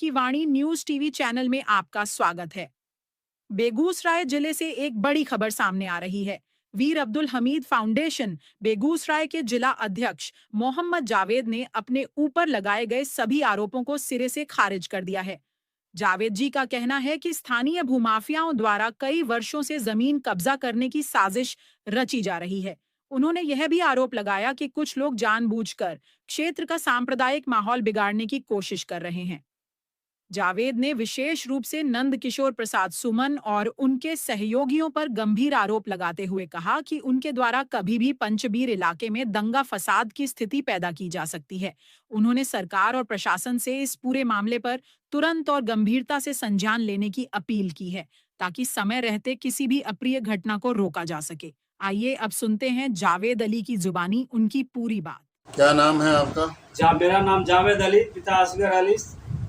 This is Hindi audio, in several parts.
की वाणी न्यूज टीवी चैनल में आपका स्वागत है। बेगूसराय जिले से एक बड़ी खबर सामने आ रही है। वीर अब्दुल हमीद फाउंडेशन बेगूसराय के जिला अध्यक्ष मोहम्मद जावेद ने अपने ऊपर लगाए गए सभी आरोपों को सिरे से खारिज कर दिया है। जावेद जी का कहना है कि स्थानीय भूमाफियाओं द्वारा कई वर्षों से जमीन कब्जा करने की साजिश रची जा रही है। उन्होंने यह भी आरोप लगाया कि कुछ लोग जानबूझकर क्षेत्र का सांप्रदायिक माहौल बिगाड़ने की कोशिश कर रहे हैं। जावेद ने विशेष रूप से नंद किशोर प्रसाद सुमन और उनके सहयोगियों पर गंभीर आरोप लगाते हुए कहा कि उनके द्वारा कभी भी पंचबीर इलाके में दंगा फसाद की स्थिति पैदा की जा सकती है। उन्होंने सरकार और प्रशासन से इस पूरे मामले पर तुरंत और गंभीरता से संज्ञान लेने की अपील की है, ताकि समय रहते किसी भी अप्रिय घटना को रोका जा सके। आइए अब सुनते हैं जावेद अली की जुबानी उनकी पूरी बात। क्या नाम है आपका? मेरा नाम जावेद अली, पिता असगर अली,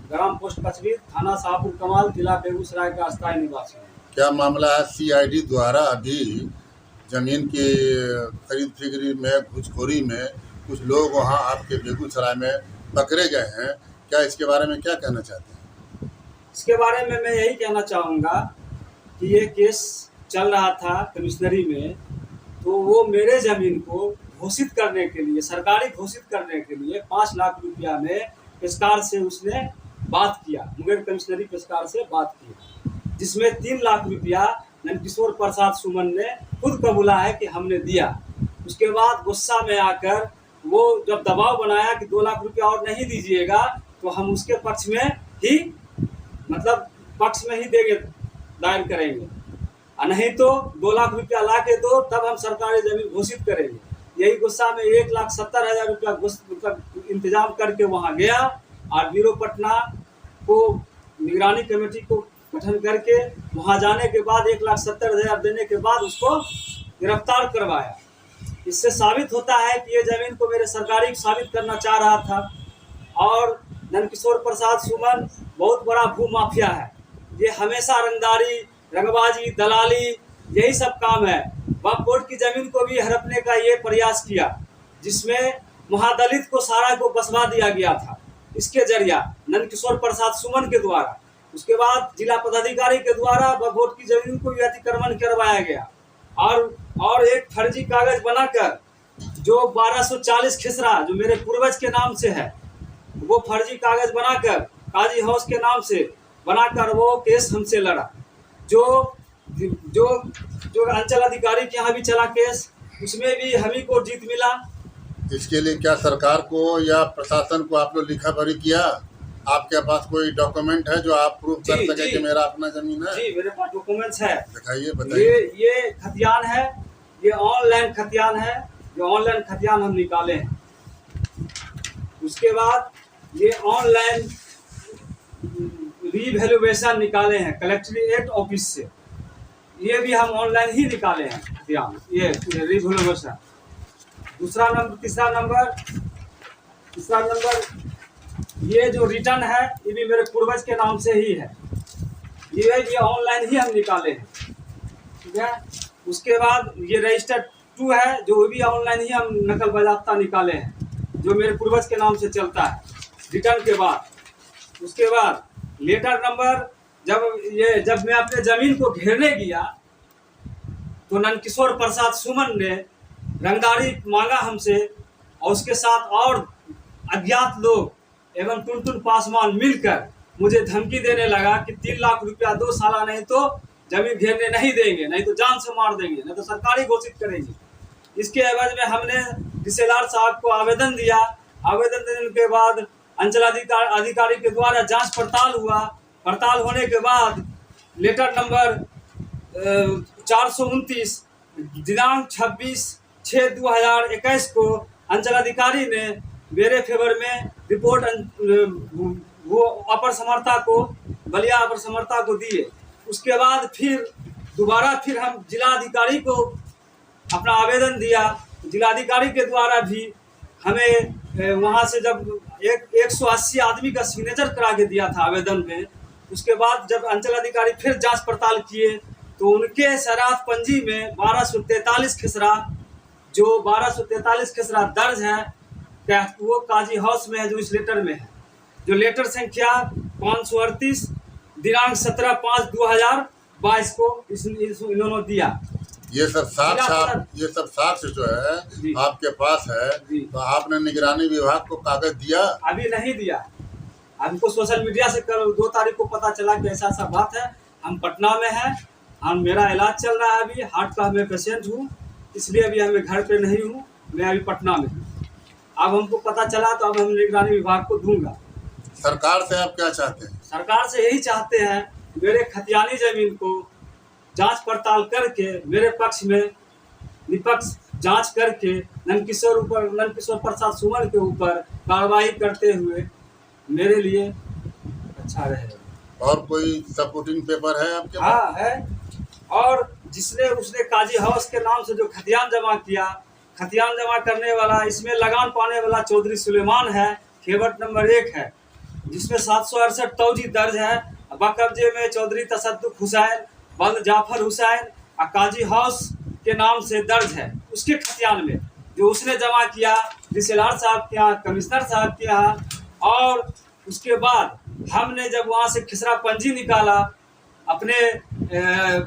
ग्राम पोस्ट पचवीर, थाना शाहपुर कमाल, जिला बेगूसराय का अस्थायी निवासी है। क्या मामला है? सीआईडी द्वारा अभी जमीन की खरीद फिक्री में घुसखोरी में कुछ लोग वहां आपके बेगूसराय में पकड़े गए हैं। क्या इसके बारे में क्या कहना चाहते हैं? इसके बारे में मैं यही कहना चाहूँगा कि ये केस चल रहा था कमिश्नरी में, तो वो मेरे ज़मीन को घोषित करने के लिए, सरकारी घोषित करने के लिए 5 लाख रुपया में पेशकार से उसने बात किया, मुंगेर कमिश्नरी पेशकार से बात की, जिसमें 3 लाख रुपया नंदकिशोर प्रसाद सुमन ने खुद कबूला है कि हमने दिया। उसके बाद गुस्सा में आकर वो जब दबाव बनाया कि 2 लाख रुपया और नहीं दीजिएगा तो हम उसके पक्ष में ही, मतलब पक्ष में ही देंगे, दायर करेंगे, और नहीं तो 2 लाख रुपया ला के दो, तब हम सरकारी जमीन घोषित करेंगे। यही गुस्सा में 1,70,000 रुपया इंतजाम करके वहाँ गया और ब्यूरो पटना को निगरानी कमेटी को गठन करके वहाँ जाने के बाद 1,70,000 देने के बाद उसको गिरफ्तार करवाया। इससे साबित होता है कि ये जमीन को मेरे सरकारी साबित करना चाह रहा था। और नंदकिशोर प्रसाद सुमन बहुत बड़ा भू माफिया है। ये हमेशा रंगदारी, रंगबाजी, दलाली, यही सब काम है। वक्फ बोर्ड की जमीन को भी हड़पने का ये प्रयास किया, जिसमें महादलित को सारा को बसवा दिया गया था, इसके जरिया नंदकिशोर प्रसाद सुमन के द्वारा। उसके बाद जिला पदाधिकारी के द्वारा वक्फ बोर्ड की जमीन को भी अतिक्रमण करवाया गया और एक फर्जी कागज बनाकर जो 1240 खिसरा जो मेरे पूर्वज के नाम से है, वो फर्जी कागज बनाकर काजी हाउस के नाम से बनाकर वो केस हमसे लड़ा। जो अंचल अधिकारी के यहाँ भी चला केस, उसमें भी हमी को जीत मिला। इसके लिए क्या सरकार को या प्रशासन को आप लोग लिखा पढ़ी किया? आपके पास कोई डॉक्यूमेंट है जो आप प्रूफ कर सके कि मेरा अपना जमीन है? जी, मेरे पास डॉक्यूमेंट्स है। दिखाइए, बताइए। ये खतियान है, ये ऑनलाइन खतियान है, जो ऑनलाइन खतियान हम निकाले हैं। उसके बाद ये ऑनलाइन रीवैल्यूएशन निकाले हैं कलेक्ट्रेट ऑफिस से, ये भी हम ऑनलाइन ही निकाले हैं खतियान, ये रीवैल्यूएशन। तीसरा नंबर ये जो रिटर्न है, ये भी मेरे पूर्वज के नाम से ही है, ये ऑनलाइन ही हम निकाले हैं, ठीक है। उसके बाद ये रजिस्टर 2 है, जो भी ऑनलाइन ही हम नकल बाजाफ्ता निकाले हैं, जो मेरे पूर्वज के नाम से चलता है रिटर्न के बाद। उसके बाद लेटर नंबर, जब मैं अपने जमीन को घेरने गया तो नंदकिशोर प्रसाद सुमन ने रंगदारी मांगा हमसे, और उसके साथ और अज्ञात लोग एवं टुनटुन पासवान मिलकर मुझे धमकी देने लगा कि 3 लाख रुपया दो, साला नहीं तो जमीन घेरने नहीं देंगे, नहीं तो जान से मार देंगे, नहीं तो सरकारी घोषित करेंगे। इसके एवज में हमने डीसीएलआर साहब को आवेदन दिया। आवेदन देने के बाद अंचल अधिकारी के द्वारा जांच पड़ताल हुआ। पड़ताल होने के बाद लेटर नंबर 429 दिनांक 26/6/2021 को अंचल अधिकारी ने मेरे फेवर में रिपोर्ट वो अपर समर्था को, बलिया अपर समर्था को दिए। उसके बाद फिर हम जिलाधिकारी को अपना आवेदन दिया। जिलाधिकारी के द्वारा भी हमें वहाँ से जब 180 आदमी का सिग्नेचर करा के दिया था आवेदन में। उसके बाद जब अंचल अधिकारी फिर जांच पड़ताल किए तो उनके शरारत पंजी में 1243 खिसरा, जो 1243 खिसरा दर्ज है, वो काजी हाउस में है, जो इस लेटर में है। जो लेटर संख्या 538 दिनांक 17/5/2022 को इन्होंने दिया। ये सब साक्ष्य जो जी। है आपके पास है, जी। तो आपने निगरानी विभाग को कागज दिया? अभी नहीं दिया। हमको सोशल मीडिया से कल 2 तारीख को पता चला कि ऐसा ऐसा बात है। हम पटना में हैं, हम मेरा इलाज चल रहा है, अभी हार्ट का मैं पेशेंट हूँ, इसलिए अभी हमें घर पे नहीं हूँ, मैं अभी पटना में हूँ। अब हमको पता चला तो अब हम निगरानी विभाग को दूंगा। सरकार से आप क्या चाहते हैं? सरकार से यही चाहते हैं मेरे खतियानी जमीन को जांच पड़ताल करके मेरे पक्ष में निष्पक्ष जांच करके नंदकिशोर प्रसाद सुमन के ऊपर कार्रवाई करते हुए मेरे लिए अच्छा रहेगा। और कोई सपोर्टिंग पेपर है आपके पास? हाँ है। और उसने काजी हाउस के नाम से जो खतियान जमा किया, खतियान जमा करने वाला, इसमें लगान पाने वाला चौधरी सुलेमान है, खेवट नंबर 1 है, जिसमें 768 तौजी दर्ज है। बकब्जे में चौधरी तसद्दुक हुसैन, बंद जाफर हुसैन और काजी हाउस के नाम से दर्ज है। उसके खतियान में जो उसने जमा किया डीसीएलआर साहब के यहाँ, कमिश्नर साहब के यहाँ, और उसके बाद हमने जब वहाँ से खिसरा पंजी निकाला अपने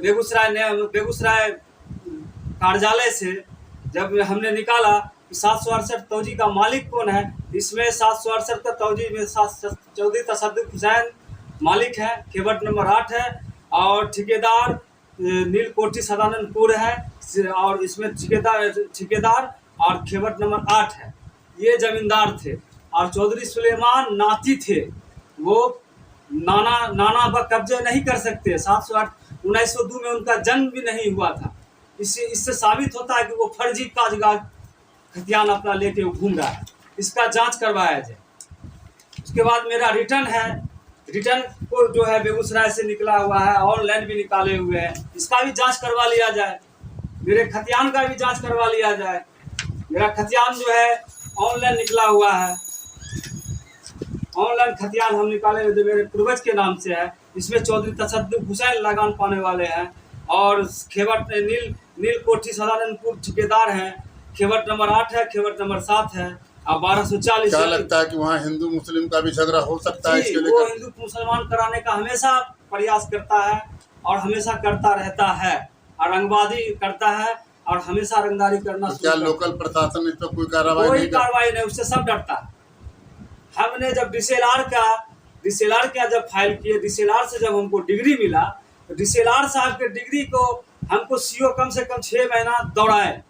बेगूसराय कार्यालय से, जब हमने निकाला कि 768 तौजी का मालिक कौन है, इसमें 768 का तौजी में चौधरी तसद्दुक हुसैन मालिक है, खेवट नंबर 8 है, और ठेकेदार नीलकोठी सदानंदपुर है, और इसमें ठेकेदार और खेवट नंबर 8 है। ये जमींदार थे और चौधरी सुलेमान नाती थे, वो नाना कब्जे नहीं कर सकते। 1902 में उनका जन्म भी नहीं हुआ था। इससे साबित होता है कि वो फर्जी कागजात खतियान अपना लेके घूम रहा है। इसका जांच करवाया जाए। उसके बाद मेरा रिटर्न है, रिटर्न को जो है बेगूसराय से निकला हुआ है, ऑनलाइन भी निकाले हुए हैं, इसका भी जांच करवा लिया जाए। मेरे खतियान का भी जांच करवा लिया जाए। मेरा खतियान जो है ऑनलाइन निकला हुआ है, ऑनलाइन खतियान हम निकाले जो मेरे पूर्वज के नाम से है। इसमें चौधरी तसद्दुक हुसैन लगान पाने वाले हैं, और खेवट नीलकोठी सदानंदपुर ठेकेदार हैं, खेवट नंबर 8 है, खेवट नंबर 7 है, और 1240। क्या लगता है कि वहाँ हिंदू मुस्लिम का भी झगड़ा हो सकता है? इसके वो लेकर हिंदू मुसलमान कराने का हमेशा प्रयास करता है और हमेशा करता रहता है, और रंगबाजी करता है और हमेशा रंगदारी करना। क्या लोकल प्रशासन इस पर कोई कार्रवाई नहीं, उससे सब डरता है। हमने जब डीसीएलआर का जब फाइल किए, डीसीएलआर से जब हमको डिग्री मिला, तो डीसीएलआर साहब के डिग्री को हमको सीओ कम से कम 6 महीना दौड़ाए,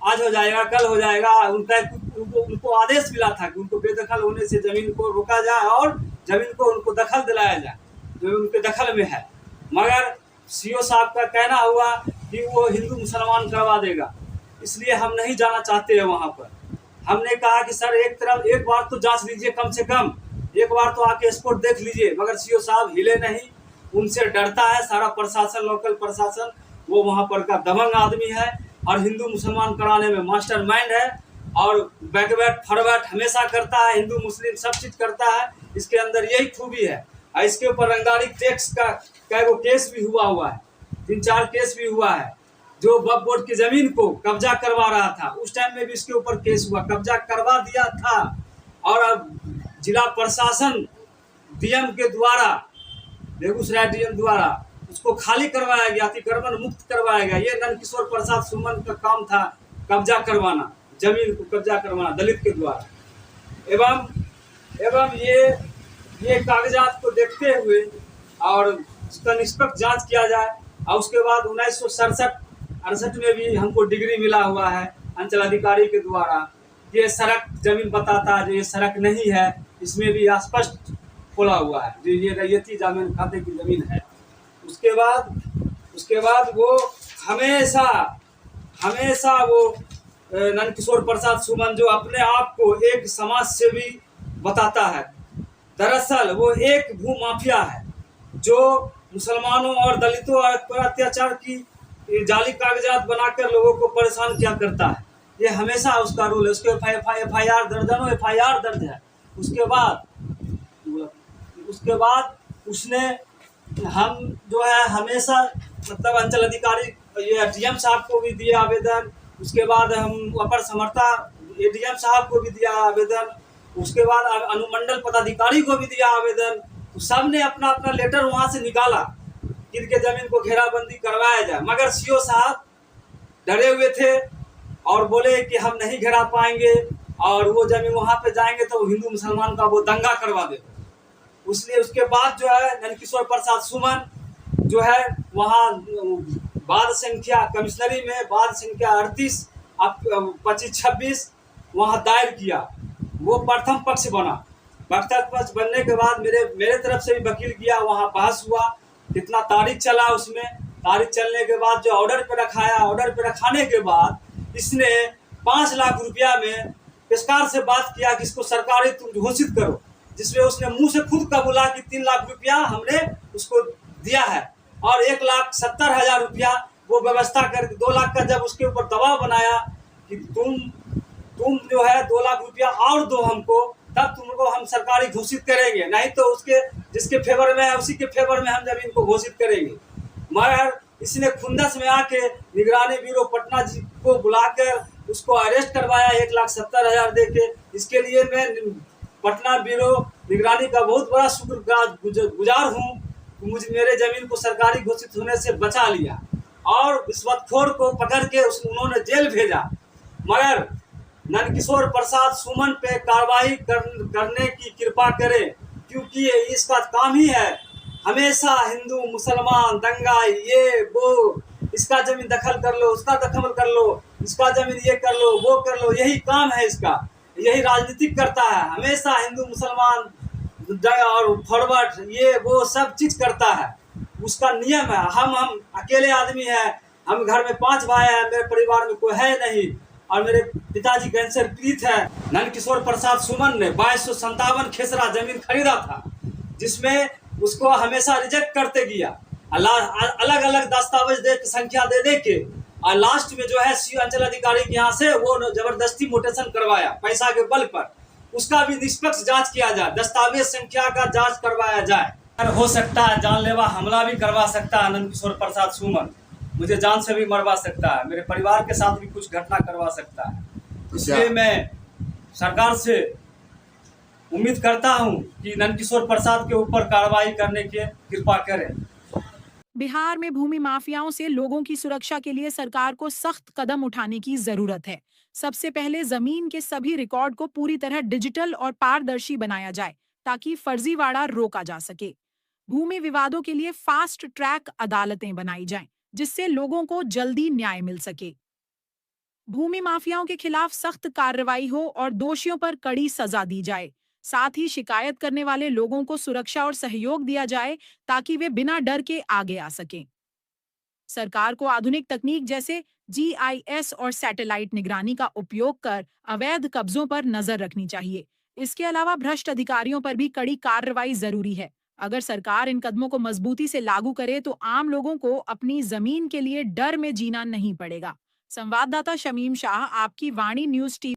आज हो जाएगा, कल हो जाएगा। उनको आदेश मिला था कि उनको बेदखल होने से जमीन को रोका जाए और जमीन को उनको दखल दिलाया जाए जो उनके दखल में है। मगर सीओ साहब का कहना हुआ कि वो हिंदू मुसलमान करवा देगा, इसलिए हम नहीं जाना चाहते हैं वहाँ पर। हमने कहा कि सर एक बार तो जांच लीजिए, कम से कम एक बार तो आके स्पॉट देख लीजिए। मगर सीओ साहब हिले नहीं, उनसे डरता है सारा प्रशासन, लोकल प्रशासन। वो वहाँ पर का दबंग आदमी है और हिंदू मुसलमान कराने में मास्टरमाइंड है, और बैकवेट फॉरवर्ड हमेशा करता है, हिंदू मुस्लिम सब चीज करता है। इसके अंदर यही खूबी है। और इसके ऊपर रंगदारी टैक्स का कई केस भी हुआ है, 3-4 केस भी हुआ है। जो वक्फ बोर्ड की जमीन को कब्जा करवा रहा था, उस टाइम में भी इसके ऊपर केस हुआ, कब्जा करवा दिया था, और अब जिला प्रशासन डीएम के द्वारा, बेगूसराय डीएम द्वारा उसको खाली करवाया गया, अतिक्रमण मुक्त करवाया गया। ये नंदकिशोर प्रसाद सुमन का काम था, कब्जा करवाना, जमीन को कब्जा करवाना दलित के द्वारा। एवं ये कागजात को देखते हुए और उसका निष्पक्ष जांच किया जाए। और उसके बाद 1967-68 में भी हमको डिग्री मिला हुआ है अंचल अधिकारी के द्वारा। ये सड़क जमीन बताता है, जो ये सड़क नहीं है, इसमें भी स्पष्ट खोला हुआ है जो ये रैयती जमीन खाते की जमीन है। उसके बाद वो हमेशा वो नंदकिशोर प्रसाद सुमन जो अपने आप को एक समाज सेवी बताता है, दरअसल वो एक भूमाफिया है जो मुसलमानों और दलितों पर अत्याचार की जाली कागजात बनाकर लोगों को परेशान किया करता है। ये हमेशा उसका रूल है। उसके FIR दर्जनों FIR दर्ज है। उसके बाद उसने हम जो है हमेशा मतलब अंचल अधिकारी ये डीएम साहब को भी दिया आवेदन। उसके बाद हम अपर समर्था ADM साहब को भी दिया आवेदन। उसके बाद अनुमंडल पदाधिकारी को भी दिया आवेदन, तो सब ने अपना अपना लेटर वहां से निकाला कि इनके जमीन को घेराबंदी करवाया जाए, मगर सीओ साहब डरे हुए थे और बोले कि हम नहीं घेरा पाएंगे और वो जमीन वहां पे जाएंगे तो हिंदू मुसलमान का वो दंगा करवा देगा। इसलिए उसके बाद जो है नंदकिशोर प्रसाद सुमन जो है वहाँ वार्ड संख्या कमिश्नरी में वार्ड संख्या 38 25-26 वहाँ दायर किया। वो प्रथम पक्ष बना। प्रथम पक्ष बनने के बाद मेरे तरफ से भी वकील गया, वहाँ बहस हुआ, कितना तारीख चला, उसमें तारीख चलने के बाद जो ऑर्डर पे रखाया, ऑर्डर पे रखाने के बाद इसने 5 लाख रुपया में पेशकार से बात किया कि इसको सरकारी तुम घोषित करो, जिसमें उसने मुंह से खुद कबूला कि 3 लाख रुपया हमने उसको दिया है और 1,70,000 रुपया वो व्यवस्था कर 2 लाख का जब उसके ऊपर दबाव बनाया कि तुम जो है 2 लाख रुपया और दो हमको, तब तुमको हम सरकारी घोषित करेंगे, नहीं तो उसके जिसके फेवर में है उसी के फेवर में हम जमीन को घोषित करेंगे। मगर इसने खुंदस में आके निगरानी ब्यूरो पटना जी को बुलाकर उसको अरेस्ट करवाया 1,70,000 दे के। इसके लिए मैं पटना ब्यूरो निगरानी का बहुत बड़ा शुक्रगुजार हूँ, मुझे मेरे जमीन को सरकारी घोषित होने से बचा लिया और रिश्वतखोर को पकड़ के उन्होंने जेल भेजा। मगर नंदकिशोर प्रसाद सुमन पे कार्रवाई करने की कृपा करें, क्योंकि इसका काम ही है हमेशा हिंदू मुसलमान दंगा, ये वो, इसका जमीन दखल कर लो, उसका दखल कर लो, इसका जमीन ये कर लो, वो कर लो, यही काम है इसका, यही राजनीतिक करता है, हमेशा हिंदू मुसलमान और फॉरवर्ड ये वो सब चीज करता है, उसका नियम है। हम अकेले आदमी हैं, हम घर में 5 भाई हैं, मेरे परिवार में कोई है नहीं और मेरे पिताजी कैंसर पीड़ित है। नंदकिशोर प्रसाद सुमन ने 2257 खेसरा जमीन खरीदा था, जिसमें उसको हमेशा रिजेक्ट करते गया, अलग अलग दस्तावेज संख्या दे के, और लास्ट में जो है सी अंचल अधिकारी के यहाँ से वो जबरदस्ती मोटेशन करवाया पैसा के बल पर। उसका भी निष्पक्ष जांच किया जाए, दस्तावेज संख्या का जांच करवाया जाए। अगर हो सकता है जानलेवा हमला भी करवा सकता है नंदकिशोर प्रसाद सुमन, मुझे जान से भी मरवा सकता है, मेरे परिवार के साथ भी कुछ घटना करवा सकता है। इसलिए मैं सरकार से उम्मीद करता हूं कि नंदकिशोर प्रसाद के ऊपर कार्रवाई करने की कृपा करें। बिहार में भूमि माफियाओं से लोगों की सुरक्षा के लिए सरकार को सख्त कदम उठाने की जरूरत है। सबसे पहले जमीन के सभी रिकॉर्ड को पूरी तरह डिजिटल और पारदर्शी बनाया जाए ताकि फर्जीवाड़ा रोका जा सके। भूमि विवादों के लिए फास्ट ट्रैक अदालतें बनाई जाएं, जिससे लोगों को जल्दी न्याय मिल सके। भूमि माफियाओं के खिलाफ सख्त कार्रवाई हो और दोषियों पर कड़ी सजा दी जाए। साथ ही शिकायत करने वाले लोगों को सुरक्षा और सहयोग दिया जाए ताकि वे बिना डर के आगे आ सकें। सरकार को आधुनिक तकनीक जैसे GIS और सैटेलाइट निगरानी का उपयोग कर अवैध कब्जों पर नजर रखनी चाहिए। इसके अलावा भ्रष्ट अधिकारियों पर भी कड़ी कार्रवाई जरूरी है। अगर सरकार इन कदमों को मजबूती से लागू करे तो आम लोगों को अपनी जमीन के लिए डर में जीना नहीं पड़ेगा। संवाददाता शमीम शाह, आपकी वाणी न्यूज टीवी।